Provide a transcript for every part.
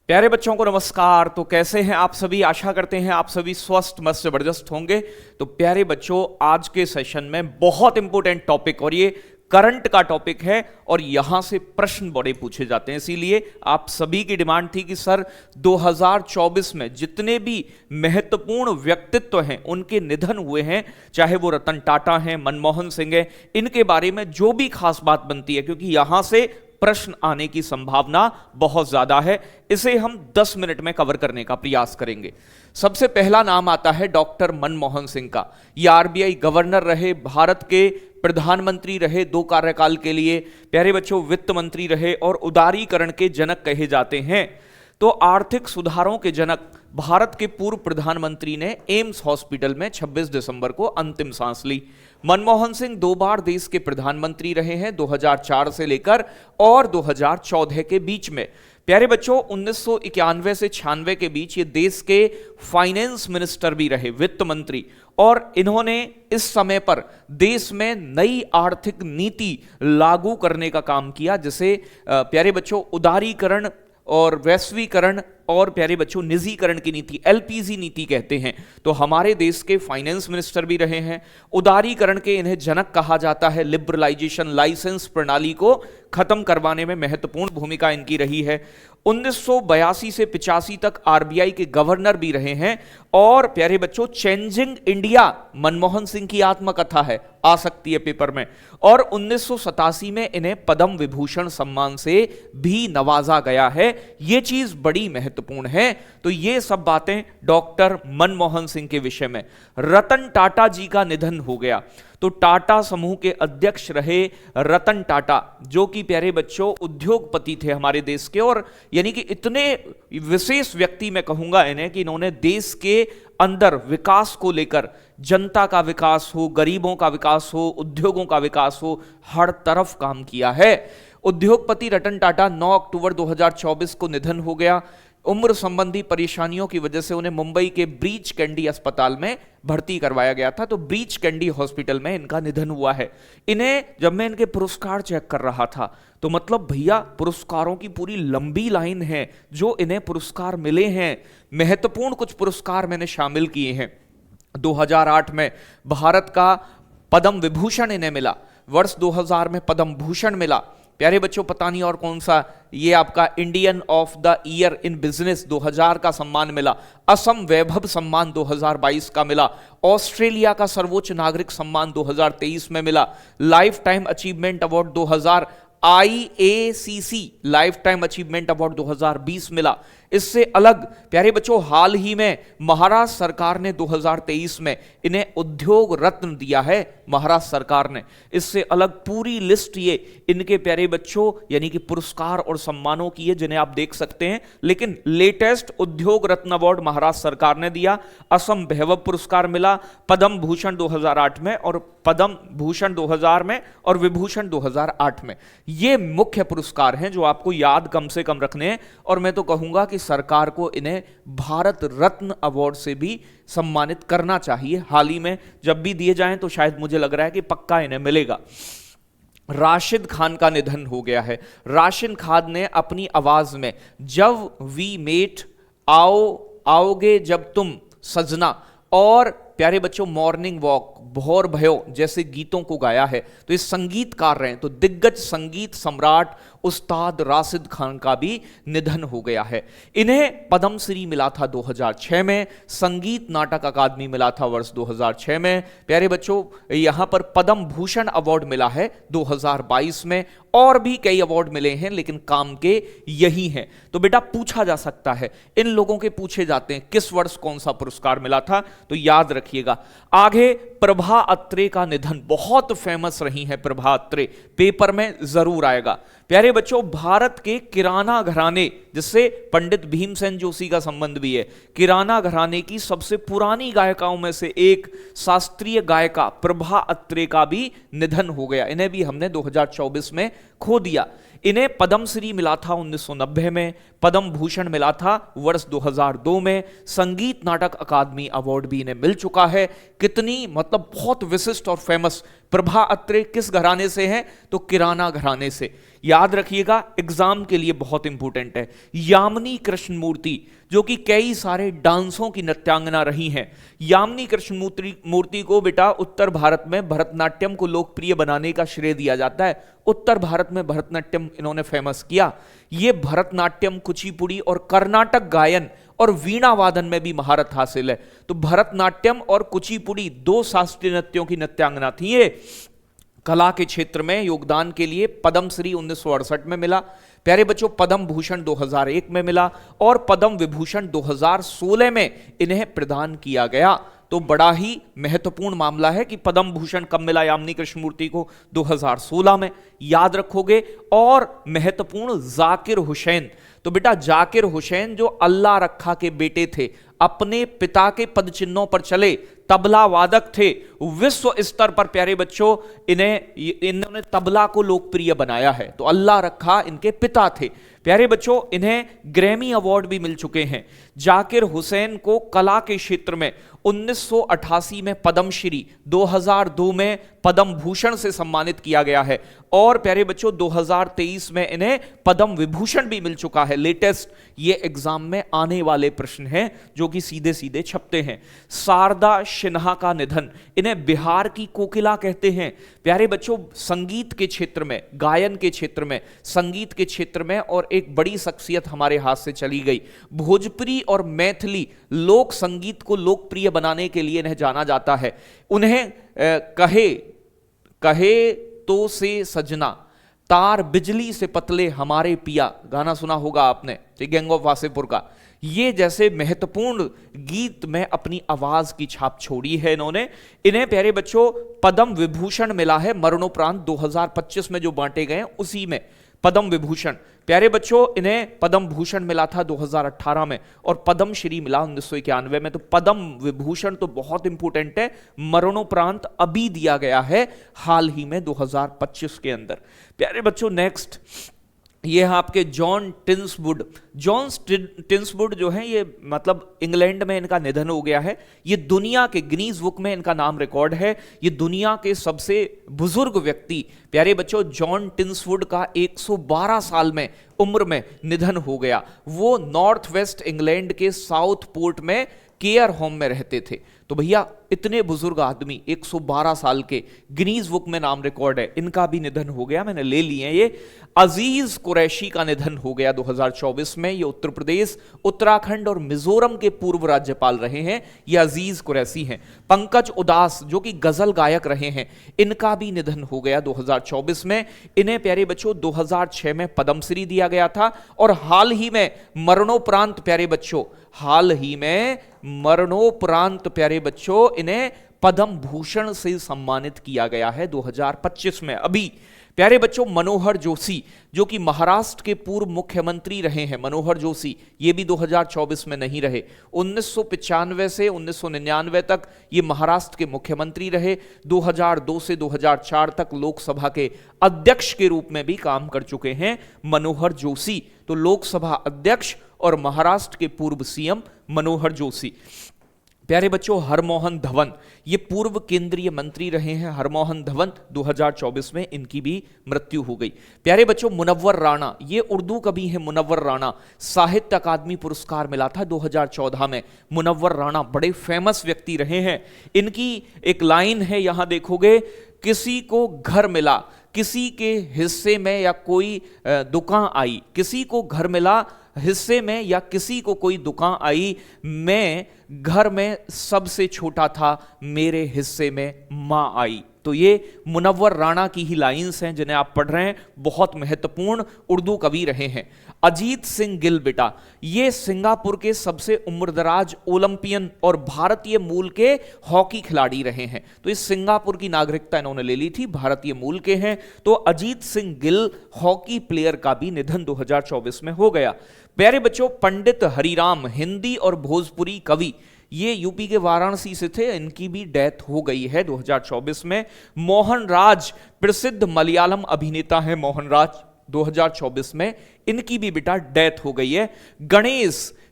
प्यारे बच्चों को नमस्कार। तो कैसे हैं आप सभी? आशा करते हैं आप सभी स्वस्थ मस्त जबरदस्त होंगे। तो प्यारे बच्चों, आज के सेशन में बहुत इंपॉर्टेंट टॉपिक और ये करंट का टॉपिक है और यहां से प्रश्न बड़े पूछे जाते हैं। इसीलिए आप सभी की डिमांड थी कि सर 2024 में जितने भी महत्वपूर्ण व्यक्तित्व हैं उनके निधन हुए हैं, चाहे वो रतन टाटा हैं, मनमोहन सिंह हैं, इनके बारे में जो भी खास बात बनती है, क्योंकि यहां से प्रश्न आने की संभावना बहुत ज्यादा है। इसे हम 10 मिनट में कवर करने का प्रयास करेंगे। सबसे पहला नाम आता है डॉक्टर मनमोहन सिंह का। ये आरबीआई गवर्नर रहे, भारत के प्रधानमंत्री रहे 2 कार्यकाल के लिए, प्यारे बच्चों वित्त मंत्री रहे और उदारीकरण के जनक कहे जाते हैं। तो आर्थिक सुधारों के जनक भारत के पूर्व प्रधानमंत्री ने एम्स हॉस्पिटल में 26 दिसंबर को अंतिम सांस ली। मनमोहन सिंह 2 बार देश के प्रधानमंत्री रहे हैं, 2004 से लेकर और 2014 के बीच में। प्यारे बच्चों 1991 से 96 के बीच ये देश के फाइनेंस मिनिस्टर भी रहे, वित्त मंत्री, और इन्होंने इस समय पर देश में नई आर्थिक नीति लागू करने का काम किया, जिसे प्यारे बच्चों उदारीकरण और वैश्वीकरण और प्यारे बच्चों निजीकरण की नीति, एलपीजी नीति कहते हैं। तो हमारे देश के फाइनेंस मिनिस्टर भी रहे हैं। उदारीकरण के इन्हें जनक कहा जाता है। लिबरलाइजेशन, लाइसेंस प्रणाली को खत्म करवाने में महत्वपूर्ण भूमिका इनकी रही है। 1982 से 85 तक आरबीआई के गवर्नर भी रहे हैं। और प्यारे बच्चों चेंजिंग इंडिया मनमोहन सिंह की आत्मकथा है, आ सकती है पेपर में। और 1987 में इन्हें पद्म विभूषण सम्मान से भी नवाजा गया है। यह चीज बड़ी महत्वपूर्ण है। तो ये सब बातें डॉक्टर मनमोहन सिंह के विषय में। रतन टाटा जी का निधन हो गया। तो टाटा समूह के अध्यक्ष रहे रतन टाटा, जो कि प्यारे बच्चों उद्योगपति थे हमारे देश के, और यानी कि इतने विशेष व्यक्ति मैं कहूंगा इन्हें कि इन्होंने देश के अंदर विकास को लेकर, जनता का विकास हो, गरीबों का विकास हो, उद्योगों का विकास हो, हर तरफ काम किया है। उद्योगपति रतन टाटा 9 अक्टूबर 2024 को निधन हो गया। उम्र संबंधी परेशानियों की वजह से उन्हें मुंबई के ब्रीच कैंडी अस्पताल में भर्ती करवाया गया था। तो ब्रीच कैंडी हॉस्पिटल में इनका निधन हुआ है। इन्हें जब मैं इनके पुरस्कार चेक कर रहा था तो मतलब भैया पुरस्कारों की पूरी लंबी लाइन है जो इन्हें पुरस्कार मिले हैं। महत्वपूर्ण कुछ पुरस्कार मैंने शामिल किए हैं। 2008 में भारत का पद्म विभूषण इन्हें मिला। वर्ष 2000 में पद्म भूषण मिला। प्यारे बच्चों पता नहीं और कौन सा, ये आपका Indian of the year in business 2000 का सम्मान मिला। असम वैभव सम्मान 2022 का मिला। ऑस्ट्रेलिया का सर्वोच्च नागरिक सम्मान 2023 में मिला। Life time achievement award 2000 IACC life time achievement award 2020 मिला। इससे अलग प्यारे बच्चों हाल ही में महाराष्ट्र सरकार ने 2023 में इन्हें उद्योग रत्न दिया है, महाराष्ट्र सरकार ने। इससे अलग पूरी लिस्ट ये इनके प्यारे बच्चों यानी कि पुरस्कार और सम्मानों की है जिन्हें आप देख सकते हैं। लेकिन लेटेस्ट उद्योग रत्न अवार्ड महाराष्ट्र सरकार ने दिया। असम वैभव पुरस्कार मिला पद्म भूषण 2008 में और पद्म भूषण 2000 में और विभूषण 2008 में। ये मुख्य पुरस्कार हैं जो आपको याद कम से कम रखने हैं। और मैं तो कहूंगा कि सरकार को इन्हें भारत रत्न अवार्ड से भी सम्मानित करना चाहिए। हाल ही में जब भी दिए जाएं तो शायद मुझे लग रहा है कि पक्का इन्हें मिलेगा। राशिद खान का निधन हो गया है। राशिद खान ने अपनी आवाज में जब वी मेट, आओगे जब तुम सजना और प्यारे बच्चों मॉर्निंग वॉक, भोर भयो जैसे गीतों को गाया है। तो ये संगीतकार रहे। तो दिग्गज संगीत सम्राट उस्ताद राशिद खान का भी निधन हो गया है। इन्हें पद्मश्री मिला था 2006 में। संगीत नाटक अकादमी मिला था वर्ष 2006 में। प्यारे बच्चों यहां पर पद्म भूषण अवार्ड मिला है 2022 में। और भी कई अवार्ड मिले हैं लेकिन काम के यही हैं। तो बेटा पूछा जा सकता है, इन लोगों के पूछे जाते हैं किस वर्ष कौन सा पुरस्कार मिला था, तो याद रखिएगा। आगे प्रभा अत्रे का निधन, बहुत फेमस रही है प्रभा अत्रे, पेपर में जरूर आएगा। प्यारे बच्चों भारत के किराना घराने, जिससे पंडित भीमसेन जोशी का संबंध भी है, किराना घराने की सबसे पुरानी गायिकाओं में से एक शास्त्रीय गायिका प्रभा अत्रे का भी निधन हो गया। इन्हें भी हमने 2024 में खो दिया। इन्हें पद्मश्री मिला था 1990 में, पद्म भूषण मिला था वर्ष 2002 में, संगीत नाटक अकादमी अवार्ड भी इन्हें मिल चुका है। कितनी मतलब बहुत विशिष्ट और फेमस प्रभा अत्रे किस घराने से हैं? तो किराना घराने से। याद रखिएगा, एग्जाम के लिए बहुत इंपॉर्टेंट है। यामिनी कृष्णमूर्ति जो कि कई सारे डांसों की नृत्यांगना रही हैं। यामिनी कृष्णमूर्ति को बेटा उत्तर भारत में भरतनाट्यम को लोकप्रिय बनाने का श्रेय दिया जाता है। उत्तर भारत में भरतनाट्यम इन्होंने फेमस किया। ये भरतनाट्यम, कुचिपुड़ी और कर्नाटक गायन और वीणा वादन में भी महारत हासिल है। तो भरतनाट्यम और कुचिपुड़ी दो शास्त्रीय नृत्यों की नृत्यांगना थी ये। कला के क्षेत्र में योगदान के लिए पद्मश्री 1968 में मिला। प्यारे बच्चों, पद्म भूषण 2001 में मिला और पद्म विभूषण 2016 में इन्हें प्रदान किया गया। तो बड़ा ही महत्वपूर्ण मामला है कि पद्म भूषण कब मिला यामिनी कृष्णमूर्ति को? 2016 में। याद रखोगे। और महत्वपूर्ण जाकिर हुसैन, तो बेटा जाकिर हुसैन जो अल्लाह रखा के बेटे थे, अपने पिता के पद चिन्हों पर चले, तबला वादक थे, विश्व स्तर पर प्यारे बच्चों इन्होंने तबला को लोकप्रिय बनाया है। तो अल्लाह रखा इनके पिता थे। प्यारे बच्चों, इन्हें ग्रैमी अवार्ड भी मिल चुके हैं। जाकिर हुसैन को कला के क्षेत्र में 1988 में पद्मश्री, 2002 में पद्म भूषण से सम्मानित किया गया है और प्यारे बच्चों 2023 में इन्हें पद्म विभूषण भी मिल चुका है। लेटेस्ट ये एग्जाम में आने वाले प्रश्न हैं जो कि सीधे सीधे छपते हैं। शारदा सिन्हा का निधन, इन्हें बिहार की कोकिला कहते हैं। प्यारे बच्चों, संगीत के क्षेत्र में, गायन के क्षेत्र में, संगीत के क्षेत्र में और एक बड़ी शख्सियत हमारे हाथ से चली गई। भोजपुरी और मैथिली लोक संगीत को लोकप्रिय बनाने के लिए इन्हें जाना जाता है। उन्हें कहे तो से सजना, तार बिजली से पतले हमारे पिया, गाना सुना होगा आपने, गैंग ऑफ वासेपुर का। ये जैसे महत्वपूर्ण गीत में अपनी आवाज की छाप छोड़ी है इन्होंने। इन्हें प्यारे बच्चों पद्म विभूषण मिला है मरणोपरांत 2025 में जो बांटे गए उसी में पद्म विभूषण। प्यारे बच्चों, इन्हें पद्म भूषण मिला था 2018 में और पद्म श्री मिला 1991 में। तो पद्म विभूषण तो बहुत इंपॉर्टेंट है, मरणोपरांत अभी दिया गया है हाल ही में 2025 के अंदर। प्यारे बच्चों, नेक्स्ट ये है आपके जॉन टिन्सवुड। जॉन टिन्सवुड जो है ये मतलब इंग्लैंड में इनका निधन हो गया है। ये दुनिया के गिनीज बुक में इनका नाम रिकॉर्ड है। ये दुनिया के सबसे बुजुर्ग व्यक्ति प्यारे बच्चों जॉन टिन्सवुड का 112 साल में उम्र में निधन हो गया। वो नॉर्थ वेस्ट इंग्लैंड के साउथ पोर्ट में केयर होम में रहते थे। तो भैया इतने बुजुर्ग आदमी 112 साल के, गिनीज बुक में नाम रिकॉर्ड है, इनका भी निधन हो गया। मैंने ले लिए ये। अजीज कुरैशी का निधन हो गया 2024 में। ये उत्तर प्रदेश, उत्तराखंड और मिजोरम के पूर्व राज्यपाल रहे हैं। ये अजीज कुरैशी हैं। पंकज उदास जो कि गजल गायक रहे हैं, इनका भी निधन हो गया 2024 में। इन्हें प्यारे बच्चों 2006 में पद्मश्री दिया गया था और हाल ही में मरणोपरांत प्यारे बच्चों, हाल ही में मरणोपरांत प्यारे बच्चों इन्हें पद्म भूषण से सम्मानित किया गया है 2025 में। अभी प्यारे बच्चों मनोहर जोशी जो कि महाराष्ट्र के पूर्व मुख्यमंत्री रहे हैं, मनोहर जोशी, ये भी 2024 में नहीं रहे। 1995 से 1999 तक ये महाराष्ट्र के मुख्यमंत्री रहे। 2002 से 2004 तक लोकसभा के अध्यक्ष के रूप में भी काम कर चुके हैं मनोहर जोशी। तो लोकसभा अध्यक्ष और महाराष्ट्र के पूर्व सीएम मनोहर जोशी। प्यारे बच्चों हरमोहन धवन, ये पूर्व केंद्रीय मंत्री रहे हैं। हरमोहन धवन 2024 में इनकी भी मृत्यु हो गई। प्यारे बच्चों मुनव्वर राणा, ये उर्दू कवि हैं मुनव्वर राणा, साहित्य अकादमी पुरस्कार मिला था 2014 में। मुनव्वर राणा बड़े फेमस व्यक्ति रहे हैं। इनकी एक लाइन है, यहां देखोगे, किसी को घर मिला, किसी के हिस्से में या कोई दुकान आई, किसी को घर मिला हिस्से में या किसी को कोई दुकान आई, मैं घर में सबसे छोटा था, मेरे हिस्से में मां आई। तो ये मुनव्वर राणा की ही लाइंस हैं जिन्हें आप पढ़ रहे हैं, बहुत महत्वपूर्ण उर्दू कवि रहे हैं। अजीत सिंह गिल बेटा, ये सिंगापुर के सबसे उम्रदराज ओलंपियन और भारतीय मूल के हॉकी खिलाड़ी रहे हैं। तो इस सिंगापुर की नागरिकता इन्होंने ले ली थी, भारतीय मूल के हैं। तो अजीत सिंह गिल हॉकी प्लेयर का भी निधन 2024 में हो गया। प्यारे बच्चों पंडित हरिराम, हिंदी और भोजपुरी कवि, ये यूपी के वाराणसी से थे, इनकी भी डेथ हो गई है 2024 में। मोहन राज, प्रसिद्ध मलयालम अभिनेता हैं मोहन राज, 2024 में इनकी भी बेटा डेथ हो गई है।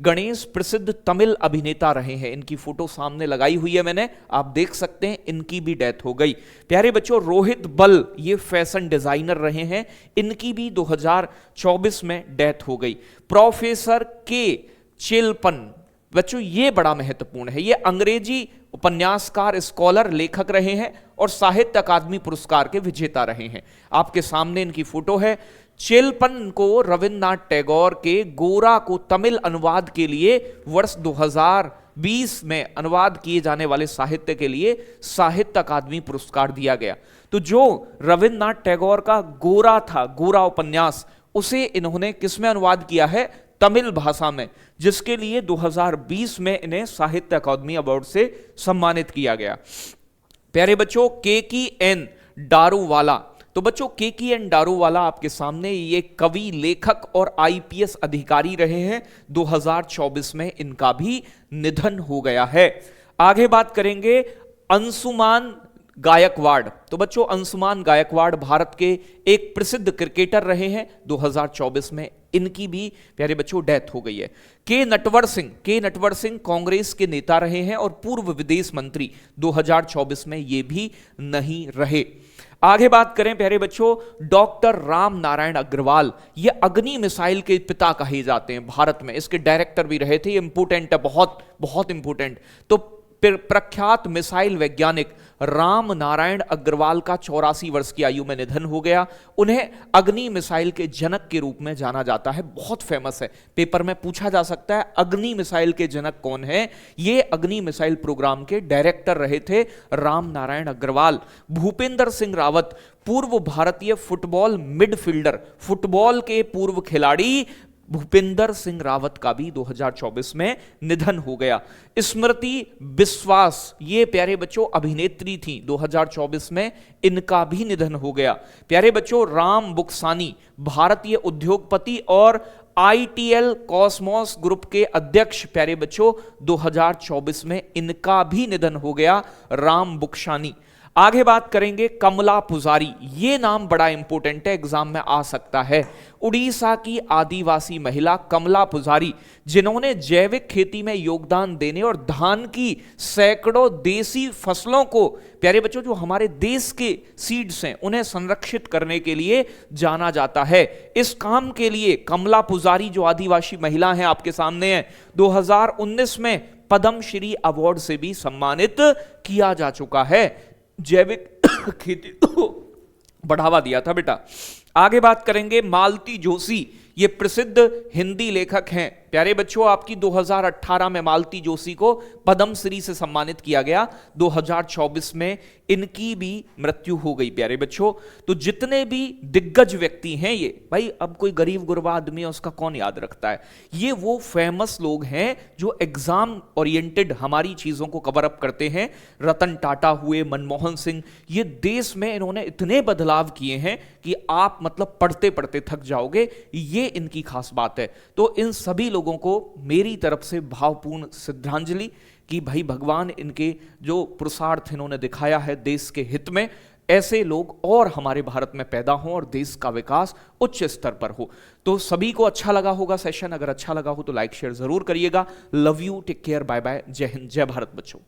गणेश प्रसिद्ध तमिल अभिनेता रहे हैं। इनकी फोटो सामने लगाई हुई है मैंने, आप देख सकते हैं। इनकी भी डेथ हो गई। प्यारे बच्चों, रोहित बल ये फैशन डिजाइनर रहे हैं, इनकी भी 2024 में डेथ हो गई। प्रोफेसर के चेलपन, बच्चों ये बड़ा महत्वपूर्ण है, ये अंग्रेजी उपन्यासकार, स्कॉलर, लेखक रहे हैं और साहित्य अकादमी पुरस्कार के विजेता रहे हैं। आपके सामने इनकी फोटो है। चेलपन को रविन्द्रनाथ टैगोर के गोरा को तमिल अनुवाद के लिए वर्ष 2020 में अनुवाद किए जाने वाले साहित्य के लिए साहित्य अकादमी पुरस्कार दिया गया। तो जो रविन्द्रनाथ टैगोर का गोरा था, गोरा उपन्यास, उसे इन्होंने किसमें अनुवाद किया है? तमिल भाषा में, जिसके लिए 2020 में इन्हें साहित्य अकादमी अवार्ड से सम्मानित किया गया। प्यारे बच्चों, के.की.एन. दारूवाला, तो बच्चों के.की.एन. दारूवाला आपके सामने, ये कवि, लेखक और आईपीएस अधिकारी रहे हैं। 2024 में इनका भी निधन हो गया है। आगे बात करेंगे अंशुमान गायकवाड़। तो बच्चों अंशुमान गायकवाड़ भारत के एक प्रसिद्ध क्रिकेटर रहे हैं। 2024 में इनकी भी प्यारे बच्चों डेथ हो गई है। के नटवर सिंह कांग्रेस के नेता रहे हैं और पूर्व विदेश मंत्री। 2024 में ये भी नहीं रहे। आगे बात करें प्यारे बच्चों, डॉक्टर राम नारायण अग्रवाल, ये अग्नि मिसाइल के पिता कहे जाते हैं भारत में, इसके डायरेक्टर भी रहे थे। ये इंपोर्टेंट है, बहुत बहुत इंपोर्टेंट। तो प्रख्यात मिसाइल वैज्ञानिक राम नारायण अग्रवाल का 84 वर्ष की आयु में निधन हो गया। उन्हें अग्नि मिसाइल के जनक के रूप में जाना जाता है, बहुत फेमस है। पेपर में पूछा जा सकता है अग्नि मिसाइल के जनक कौन है? ये अग्नि मिसाइल प्रोग्राम के डायरेक्टर रहे थे राम नारायण अग्रवाल। भूपेंद्र सिंह रावत, पूर्व भारतीय फुटबॉल मिडफील्डर, फुटबॉल के पूर्व खिलाड़ी भूपेंद्र सिंह रावत का भी 2024 में निधन हो गया। स्मृति बिस्वास, ये प्यारे बच्चों अभिनेत्री थी, 2024 में इनका भी निधन हो गया। प्यारे बच्चों राम बुक्सानी, भारतीय उद्योगपति और आईटीएल कॉस्मोस ग्रुप के अध्यक्ष, प्यारे बच्चों 2024 में इनका भी निधन हो गया, राम बुक्सानी। आगे बात करेंगे कमला पुजारी, ये नाम बड़ा इंपॉर्टेंट है, एग्जाम में आ सकता है। उड़ीसा की आदिवासी महिला कमला पुजारी, जिन्होंने जैविक खेती में योगदान देने और धान की सैकड़ों देसी फसलों को, प्यारे बच्चों जो हमारे देश के सीड्स हैं उन्हें संरक्षित करने के लिए जाना जाता है। इस काम के लिए कमला पुजारी जो आदिवासी महिला हैं आपके सामने हैं, 2019 में पद्मश्री अवार्ड से भी सम्मानित किया जा चुका है। जैविक खेती को बढ़ावा दिया था बेटा। आगे बात करेंगे मालती जोशी, ये प्रसिद्ध हिंदी लेखक हैं। प्यारे बच्चों आपकी 2018 में मालती जोशी को पद्मश्री से सम्मानित किया गया, 2024 में इनकी भी मृत्यु हो गई। प्यारे बच्चों तो जितने भी दिग्गज व्यक्ति हैं ये, भाई अब कोई गरीब गुरबा आदमी है उसका कौन याद रखता है, ये वो फेमस लोग हैं जो एग्जाम ओरिएंटेड हमारी चीजों को कवर अप करते हैं। रतन टाटा हुए, मनमोहन सिंह, ये देश में इन्होंने इतने बदलाव किए हैं कि आप मतलब पढ़ते पढ़ते थक जाओगे, ये इनकी खास बात है। तो इन सभी लोगों को मेरी तरफ से भावपूर्ण श्रद्धांजलि कि भाई भगवान इनके जो पुरुषार्थ इन्होंने दिखाया है देश के हित में, ऐसे लोग और हमारे भारत में पैदा हों और देश का विकास उच्च स्तर पर हो। तो सभी को अच्छा लगा होगा सेशन, अगर अच्छा लगा हो तो लाइक शेयर जरूर करिएगा। Love you, take care, bye bye, Jai Hind, जय भारत बच्चों।